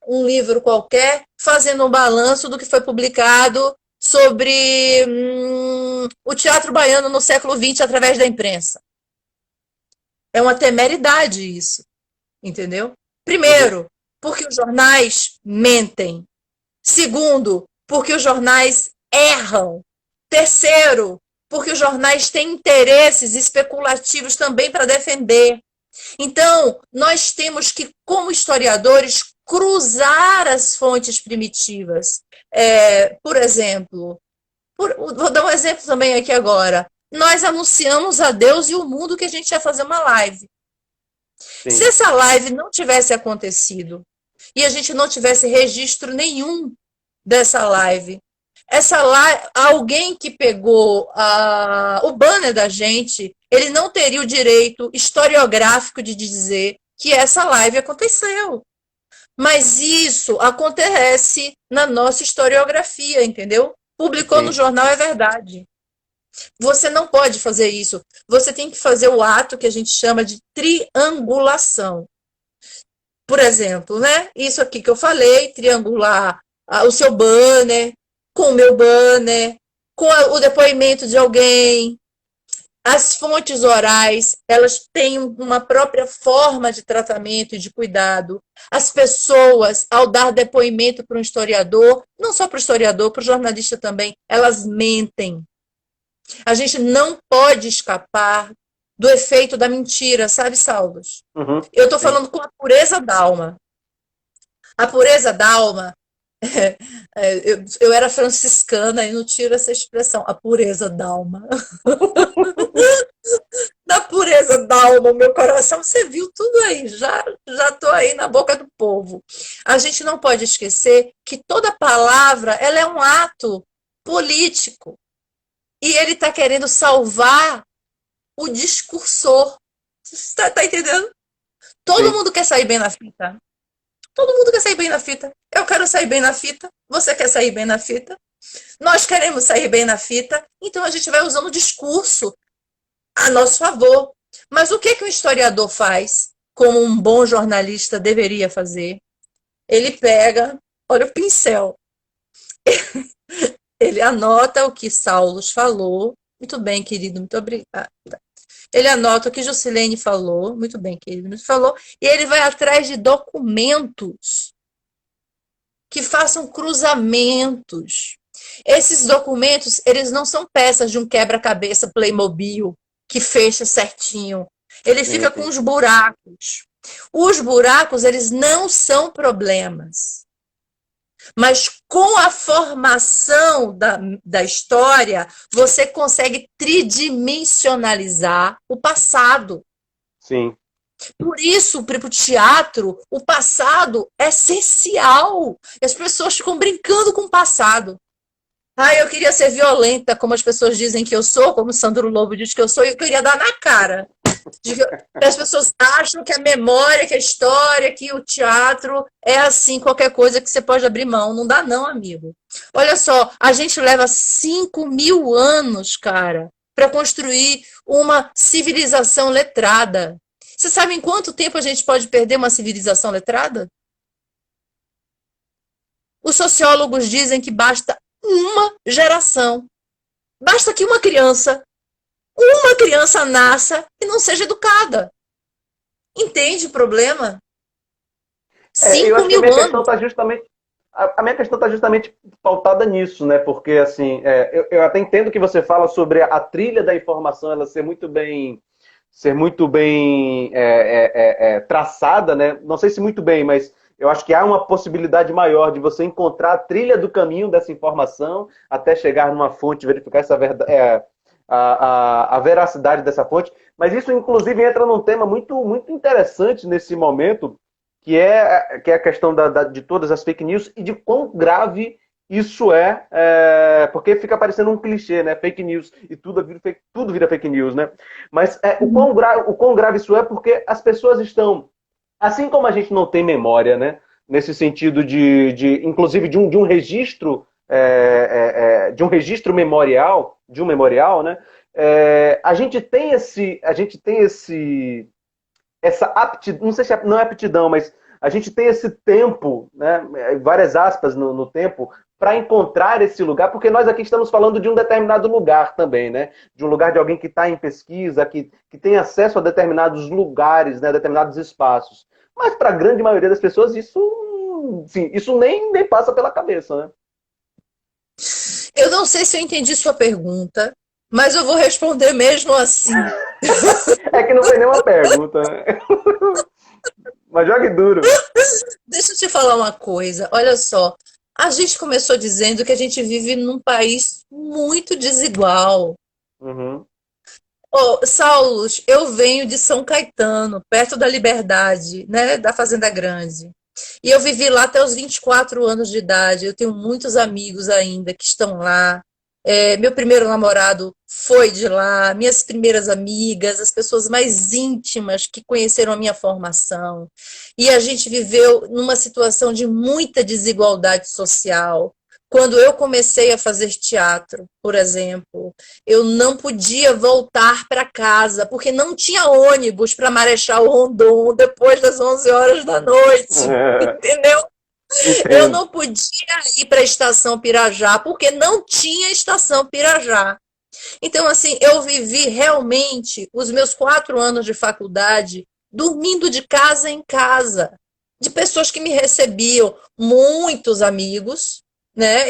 um livro qualquer, fazendo um balanço do que foi publicado sobre o teatro baiano no século XX através da imprensa. É uma temeridade isso, entendeu? Uhum. Primeiro, porque os jornais mentem. Segundo, porque os jornais erram. Terceiro, porque os jornais têm interesses especulativos também para defender. Então, nós temos que, como historiadores, cruzar as fontes primitivas. Por exemplo, vou dar um exemplo também aqui agora. Nós anunciamos a Deus e o mundo que a gente ia fazer uma live. Se Sim, essa live não tivesse acontecido e a gente não tivesse registro nenhum dessa live, alguém que pegou o banner da gente, ele não teria o direito historiográfico de dizer que essa live aconteceu. Mas isso acontece na nossa historiografia, entendeu? Publicou no sim. jornal, é verdade. Você não pode fazer isso. Você tem que fazer o ato que a gente chama de triangulação. Por exemplo, né? Isso aqui que eu falei, triangular o seu banner com o meu banner, com o depoimento de alguém. As fontes orais, elas têm uma própria forma de tratamento e de cuidado. As pessoas, ao dar depoimento para um historiador, não só para o historiador, para o jornalista também, elas mentem. A gente não pode escapar do efeito da mentira, sabe, Saulos? Uhum, Eu estou sim. falando com a pureza da alma. A pureza da alma, eu era franciscana e não tiro essa expressão, a pureza da alma. Da pureza da alma, o meu coração, você viu tudo aí, já estou aí na boca do povo. A gente não pode esquecer que toda palavra ela é um ato político. E ele está querendo salvar o discursor. Você tá entendendo? Todo Sim. mundo quer sair bem na fita. Todo mundo quer sair bem na fita. Eu quero sair bem na fita. Você quer sair bem na fita. Nós queremos sair bem na fita. Então a gente vai usando o discurso a nosso favor. Mas o que o historiador faz, como um bom jornalista deveria fazer? Ele pega, olha o pincel, ele anota o que Saulos falou. Muito bem, querido, muito obrigada. Ele anota o que Juscelene falou, muito bem, querido, me falou, e ele vai atrás de documentos que façam cruzamentos. Esses documentos, eles não são peças de um quebra-cabeça Playmobil que fecha certinho. Ele Sim, fica com sim. os buracos. Os buracos, eles não são problemas. Mas com a formação da história, você consegue tridimensionalizar o passado. Sim. Por isso, para o teatro, o passado é essencial. As pessoas ficam brincando com o passado. Ah, eu queria ser violenta, como as pessoas dizem que eu sou, como o Sandro Lobo diz que eu sou, e eu queria dar na cara. Que as pessoas acham que a memória, que a história, que o teatro é assim, qualquer coisa que você pode abrir mão. Não dá não, amigo. Olha só, a gente leva 5.000 anos, cara, para construir uma civilização letrada. Você sabe em quanto tempo a gente pode perder uma civilização letrada? Os sociólogos dizem que basta uma geração. Basta que uma criança nasça e não seja educada. Entende o problema? Eu Cinco acho que a mil minha questão anos. está justamente. A minha questão está justamente pautada nisso, né? Porque, assim, eu até entendo que você fala sobre a trilha da informação ela ser muito bem traçada, né? Não sei se muito bem, mas eu acho que há uma possibilidade maior de você encontrar a trilha do caminho dessa informação até chegar numa fonte, verificar essa a veracidade dessa fonte. Mas isso, inclusive, entra num tema muito, muito interessante nesse momento, que é a questão de todas as fake news e de quão grave isso porque fica parecendo um clichê, né? Fake news e tudo vira fake news, né? Mas o quão grave isso é porque as pessoas estão, assim como a gente não tem memória, né? Nesse sentido inclusive de um registro, de um registro memorial, de um memorial, né? A gente tem essa aptidão, não sei se não é aptidão, mas a gente tem esse tempo, né, várias aspas no tempo, para encontrar esse lugar, porque nós aqui estamos falando de um determinado lugar também, né? De um lugar de alguém que está em pesquisa, que tem acesso a determinados lugares, né, determinados espaços. Mas para a grande maioria das pessoas, isso, sim, isso nem passa pela cabeça, né? Eu não sei se eu entendi sua pergunta, mas eu vou responder mesmo assim. É que não foi nenhuma pergunta, né? Mas jogue duro. Deixa eu te falar uma coisa, olha só. A gente começou dizendo que a gente vive num país muito desigual. Uhum. Ô, Saulos, eu venho de São Caetano, perto da Liberdade, né, da Fazenda Grande. E eu vivi lá até os 24 anos de idade. Eu tenho muitos amigos ainda que estão lá. Meu primeiro namorado foi de lá, minhas primeiras amigas, as pessoas mais íntimas que conheceram a minha formação. E a gente viveu numa situação de muita desigualdade social. Quando eu comecei a fazer teatro, por exemplo, eu não podia voltar para casa, porque não tinha ônibus para Marechal Rondon depois das 11 horas da noite, entendeu? Eu Entendo. não podia ir para a estação Pirajá, porque não tinha estação Pirajá. Então, assim, eu vivi realmente os meus 4 anos de faculdade dormindo de casa em casa, de pessoas que me recebiam, muitos amigos, né?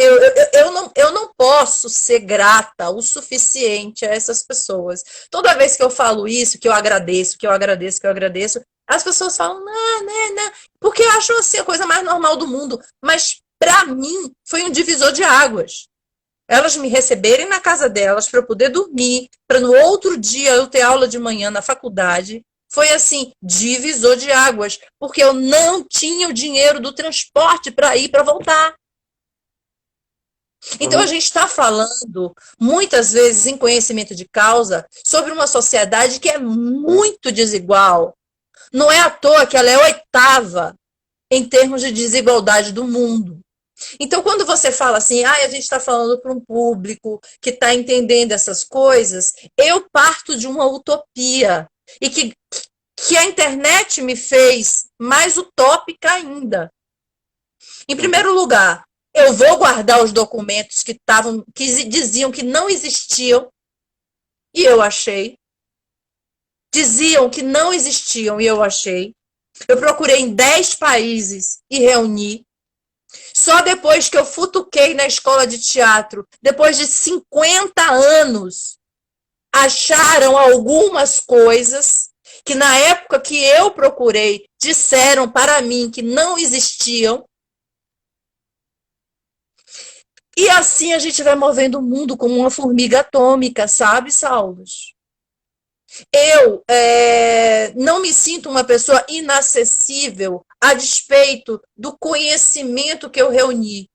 Eu não posso ser grata o suficiente a essas pessoas. Toda vez que eu falo isso, que eu agradeço, que eu agradeço, que eu agradeço, as pessoas falam, não, né, não, porque acham assim a coisa mais normal do mundo. Mas para mim foi um divisor de águas. Elas me receberem na casa delas para eu poder dormir, para no outro dia eu ter aula de manhã na faculdade, foi assim, divisor de águas, porque eu não tinha o dinheiro do transporte para ir para voltar. Então a Uhum. gente está falando, muitas vezes, em conhecimento de causa, sobre uma sociedade que é muito desigual. Não é à toa que ela é oitava em termos de desigualdade do mundo. Então, quando você fala assim, a gente está falando para um público que está entendendo essas coisas, eu parto de uma utopia e que a internet me fez mais utópica ainda. Em Uhum. primeiro lugar, eu vou guardar os documentos que diziam que não existiam e eu achei. Diziam que não existiam e eu achei. Eu procurei em 10 países e reuni. Só depois que eu futuquei na escola de teatro, depois de 50 anos, acharam algumas coisas que na época que eu procurei, disseram para mim que não existiam. E assim a gente vai movendo o mundo como uma formiga atômica, sabe, Saulos? Eu não me sinto uma pessoa inacessível a despeito do conhecimento que eu reuni.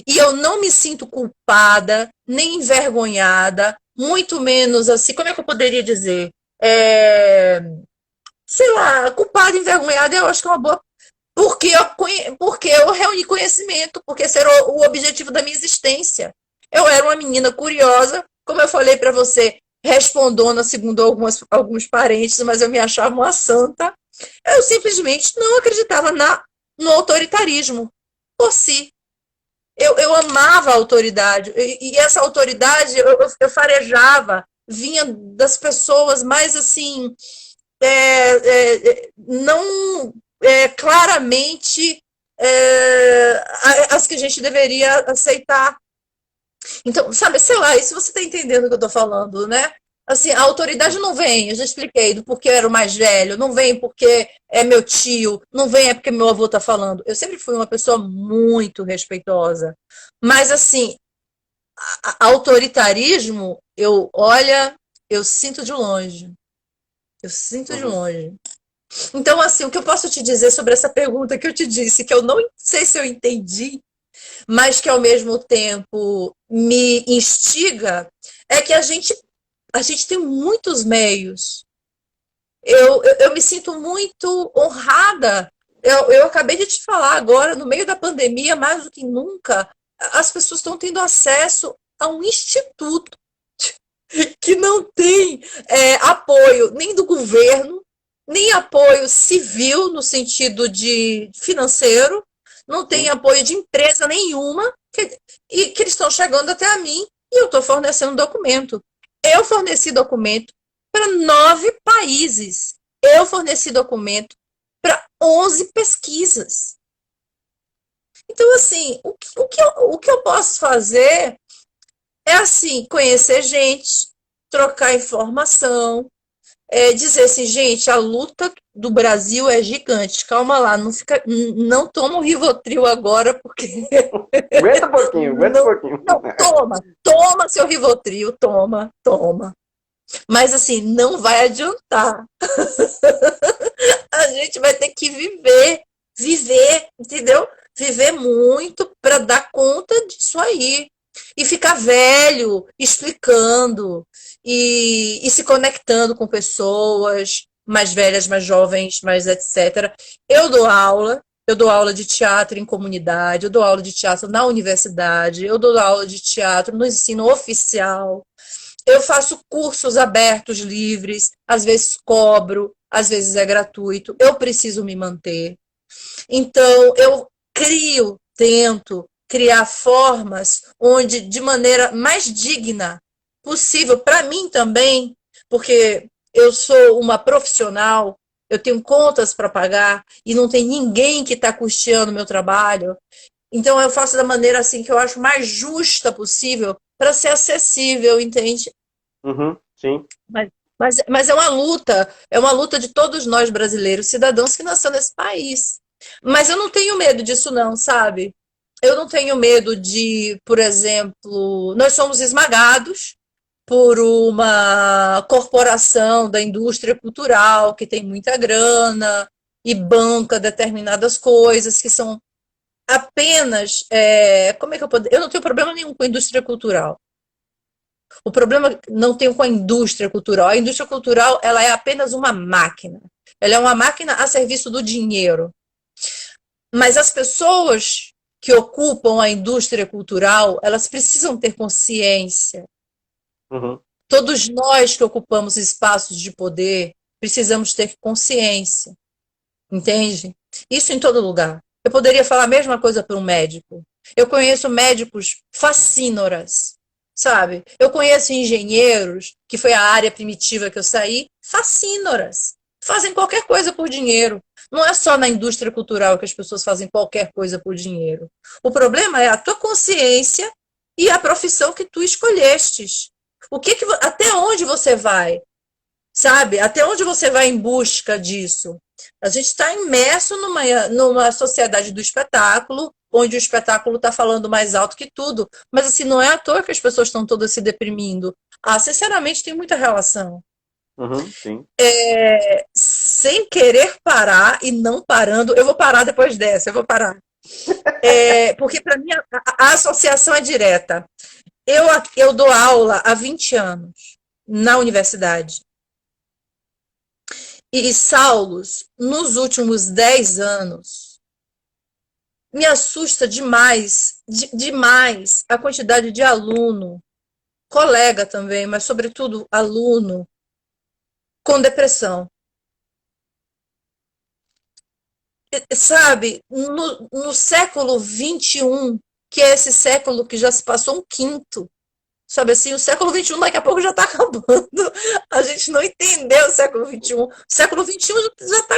E eu não me sinto culpada, nem envergonhada, muito menos assim, como é que eu poderia dizer? É, sei lá, culpada, envergonhada, eu acho que é uma boa. Porque eu reuni conhecimento, porque esse era o objetivo da minha existência. Eu era uma menina curiosa, como eu falei para você, respondona, segundo alguns parentes, mas eu me achava uma santa. Eu simplesmente não acreditava no autoritarismo por si. Eu amava a autoridade, e essa autoridade eu farejava, vinha das pessoas mais assim, não claramente as que a gente deveria aceitar. Então, sabe, sei lá, e se você está entendendo o que eu estou falando, né? Assim, a autoridade não vem, eu já expliquei, do porquê eu era o mais velho, não vem porque é meu tio, não vem é porque meu avô está falando. Eu sempre fui uma pessoa muito respeitosa. Mas, assim, autoritarismo, olha, eu sinto de longe. Eu sinto de Uhum. longe. Então, assim, o que eu posso te dizer sobre essa pergunta que eu te disse, que eu não sei se eu entendi, mas que ao mesmo tempo me instiga, é que a gente tem muitos meios. Eu me sinto muito honrada. Eu acabei de te falar agora, no meio da pandemia, mais do que nunca, as pessoas estão tendo acesso a um instituto que não tem apoio nem do governo, nem apoio civil no sentido de financeiro, não tem Uhum. apoio de empresa nenhuma, e que eles estão chegando até a mim e eu estou fornecendo documento. Eu forneci documento para 9 países. Eu forneci documento para 11 pesquisas. Então, assim, o que eu posso fazer É assim, conhecer gente, trocar informação, dizer assim, gente, a luta do Brasil é gigante. Calma lá, não fica, não toma um Rivotril agora, porque Aguenta um não, pouquinho. não toma seu Rivotril, toma. Mas assim, não vai adiantar. A gente vai ter que viver, entendeu? Viver muito para dar conta disso aí. E ficar velho, explicando e se conectando com pessoas mais velhas, mais jovens, mais etc. Eu dou aula de teatro em comunidade, eu dou aula de teatro na universidade, eu dou aula de teatro no ensino oficial. Eu faço cursos abertos, livres, às vezes cobro, às vezes é gratuito. Eu preciso me manter. Então, eu tento criar formas onde, de maneira mais digna possível, para mim também, porque eu sou uma profissional, eu tenho contas para pagar e não tem ninguém que está custeando o meu trabalho. Então, eu faço da maneira assim que eu acho mais justa possível para ser acessível, entende? Uhum, sim. Mas é uma luta de todos nós brasileiros, cidadãos que nasceu nesse país. Mas eu não tenho medo disso, não, sabe? Eu não tenho medo de, por exemplo, nós somos esmagados por uma corporação da indústria cultural que tem muita grana e banca determinadas coisas que são apenas. Como é que eu posso. Eu não tenho problema nenhum com a indústria cultural. O problema não tem com a indústria cultural. A indústria cultural ela é apenas uma máquina. Ela é uma máquina a serviço do dinheiro. Mas as pessoas que ocupam a indústria cultural, elas precisam ter consciência. Uhum. Todos nós que ocupamos espaços de poder precisamos ter consciência, entende? Isso em todo lugar. Eu poderia falar a mesma coisa para um médico. Eu conheço médicos facínoras, sabe? Eu conheço engenheiros, que foi a área primitiva que eu saí, facínoras. Fazem qualquer coisa por dinheiro. Não é só na indústria cultural que as pessoas fazem qualquer coisa por dinheiro. O problema é a tua consciência e a profissão que tu escolhestes. Até onde você vai? Sabe? Até onde você vai em busca disso? A gente está imerso numa sociedade do espetáculo, onde o espetáculo está falando mais alto que tudo. Mas assim, não é à toa que as pessoas estão todas se deprimindo. Sinceramente, tem muita relação. Uhum, sim. Sem querer parar e não parando, eu vou parar depois dessa, eu vou parar. Porque para mim a associação é direta. Eu dou aula há 20 anos na universidade. E Saulos, nos últimos 10 anos, me assusta demais, demais a quantidade de aluno, colega também, mas sobretudo aluno, com depressão. Sabe, no século XXI, que é esse século que já se passou um quinto, sabe assim, o século XXI daqui a pouco já está acabando. A gente não entendeu o século XXI. O século XXI já está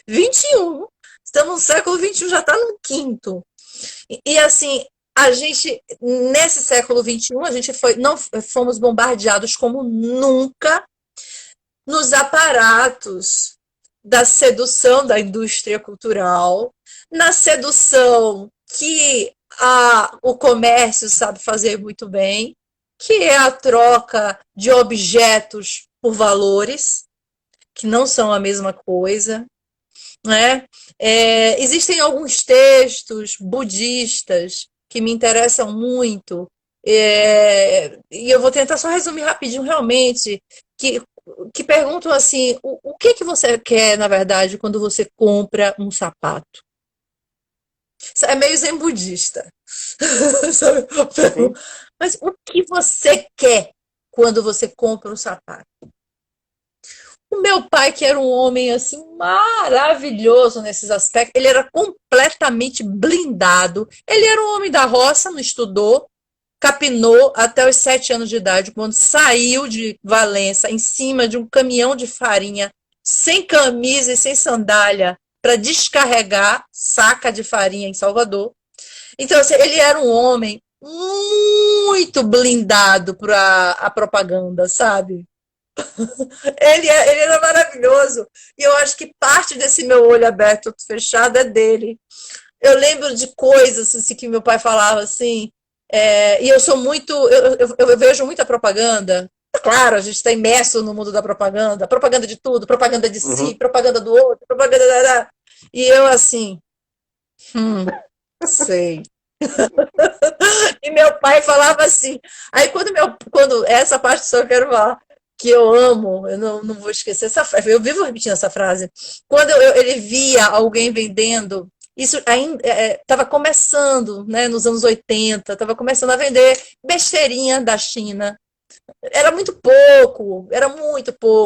21. Estamos no século XXI, já está no quinto. E assim, a gente, nesse século XXI, não fomos bombardeados como nunca nos aparatos da sedução da indústria cultural, na sedução que o comércio sabe fazer muito bem, que é a troca de objetos por valores, que não são a mesma coisa. Né? Existem alguns textos budistas que me interessam muito, e eu vou tentar só resumir rapidinho, realmente, que perguntam assim, o que você quer, na verdade, quando você compra um sapato? Isso é meio zen budista. Sim. Mas o que você quer quando você compra um sapato? O meu pai, que era um homem assim maravilhoso nesses aspectos, ele era completamente blindado. Ele era um homem da roça, não estudou, capinou até os 7 anos de idade, quando saiu de Valença em cima de um caminhão de farinha, sem camisa e sem sandália, para descarregar saca de farinha em Salvador. Então, assim, ele era um homem muito blindado para a propaganda, sabe? Ele era maravilhoso. E eu acho que parte desse meu olho aberto, outro fechado, é dele. Eu lembro de coisas assim, que meu pai falava assim, e eu sou muito. Eu vejo muita propaganda. Claro, a gente está imerso no mundo da propaganda de tudo, propaganda de si, Uhum. propaganda do outro, propaganda da. E eu assim, sei. E meu pai falava assim. Aí quando essa parte só eu quero falar que eu amo, eu não vou esquecer essa frase. Eu vivo repetindo essa frase. Quando ele via alguém vendendo, isso ainda estava começando, né, nos anos 80, estava começando a vender besteirinha da China. Era muito pouco,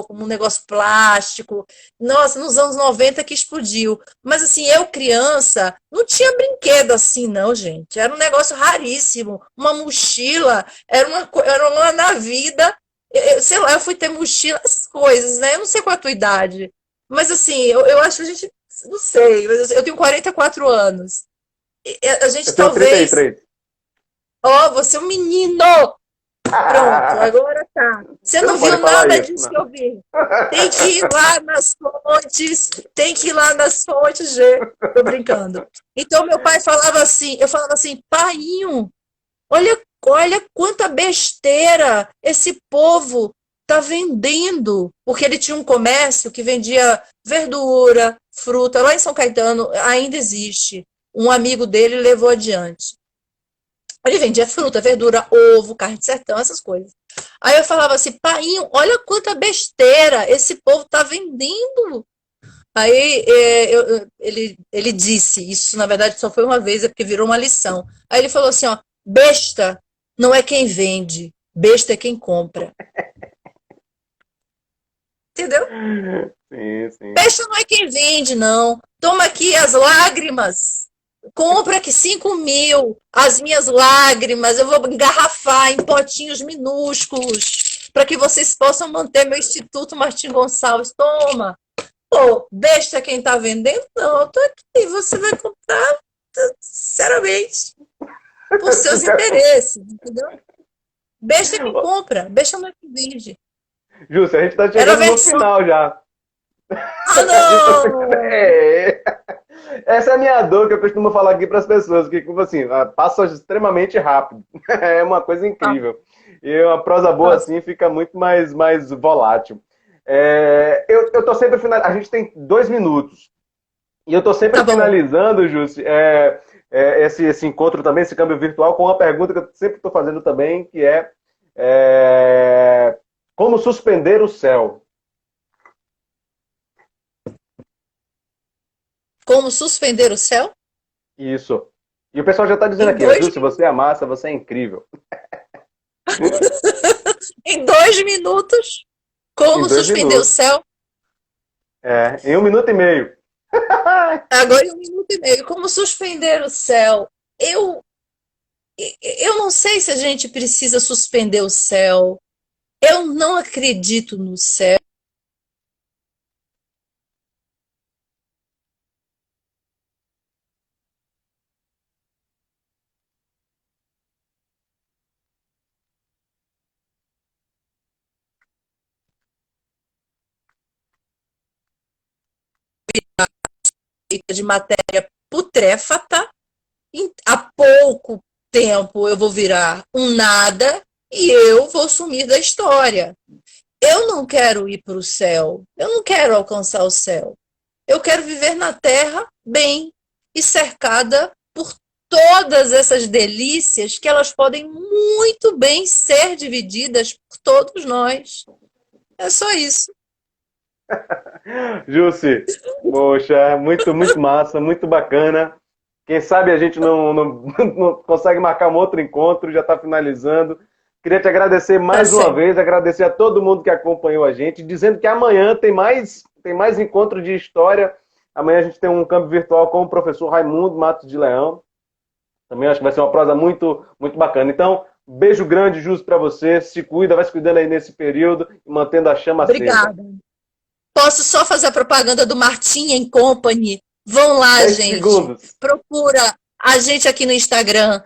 um negócio plástico. Nossa, nos anos 90 que explodiu. Mas assim, eu criança, não tinha brinquedo assim, não, gente. Era um negócio raríssimo. Uma mochila, era uma na vida. Sei lá, eu fui ter mochila, essas coisas, né? Eu não sei qual é a tua idade. Mas assim, eu acho que a gente, não sei, mas eu tenho 44 anos. A gente Eu tenho talvez. 33. Ó, você é um menino! Pronto, agora tá. Você Você não não pode viu falar nada isso, disso não. que eu vi. Tem que ir lá nas fontes, tem que ir lá nas fontes ver. Tô brincando. Então meu pai falava assim, eu falava assim, painho, olha quanta besteira esse povo tá vendendo. Porque ele tinha um comércio que vendia verdura, fruta. Lá em São Caetano ainda existe. Um amigo dele levou adiante. Ele vendia fruta, verdura, ovo, carne de sertão, essas coisas. Aí eu falava assim, painho, olha quanta besteira esse povo tá vendendo. Aí ele disse, isso na verdade só foi uma vez, é porque virou uma lição. Aí ele falou assim, ó, besta não é quem vende, besta é quem compra. Entendeu? Sim, sim. Besta não é quem vende, não. Toma aqui as lágrimas. Compra aqui 5.000, as minhas lágrimas. Eu vou engarrafar em potinhos minúsculos para que vocês possam manter meu Instituto Martim Gonçalves. Toma. Pô, besta quem tá vendendo? Não, eu tô aqui. Você vai comprar, sinceramente, por seus interesses, entendeu? Besta é quem compra, besta não é quem vende. Júlio, a gente tá Era a chegando no versão. final já. Ah, A gente tá... não! É. Essa é a minha dor que eu costumo falar aqui para as pessoas, que tipo assim, passa extremamente rápido. É uma coisa Ah, incrível. E uma prosa boa nossa, assim fica muito mais volátil. Eu tô sempre a gente tem 2 minutos. E eu tô sempre tá bom. finalizando, Júcio, esse encontro também, esse câmbio virtual, com uma pergunta que eu sempre estou fazendo também, que é como suspender o céu? Como suspender o céu? Isso. E o pessoal já está dizendo Em aqui, ó, dois, Júcio, você é massa, você é incrível. em 2 minutos. Em Como dois suspender o minutos. céu? Em 1 minuto e meio. Agora em 1 minuto e meio. Como suspender o céu? Eu, eu não sei se a gente precisa suspender o céu. Eu não acredito no céu. De matéria putréfata. Há pouco tempo eu vou virar um nada e eu vou sumir da história. Eu não quero ir para o céu. Eu não quero alcançar o céu. Eu quero viver na terra bem e cercada por todas essas delícias que elas podem muito bem ser divididas por todos nós. É só isso. Júcio, poxa, muito massa, muito bacana. Quem sabe a gente não consegue marcar um outro encontro, já está finalizando. Queria te agradecer Tá mais uma certo. vez, agradecer a todo mundo que acompanhou a gente, dizendo que amanhã tem mais encontro de história. Amanhã a gente tem um campo virtual com o professor Raimundo Matos de Leão. Também acho que vai ser uma prosa muito bacana. Então, beijo grande, Júcio, para você. Se cuida, vai se cuidando aí nesse período e mantendo a chama acesa. Obrigada. Posso só fazer a propaganda do Martim Company? Vão lá, 10 gente. segundos. Procura a gente aqui no Instagram.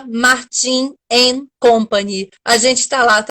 @Martin & Company. A gente está lá.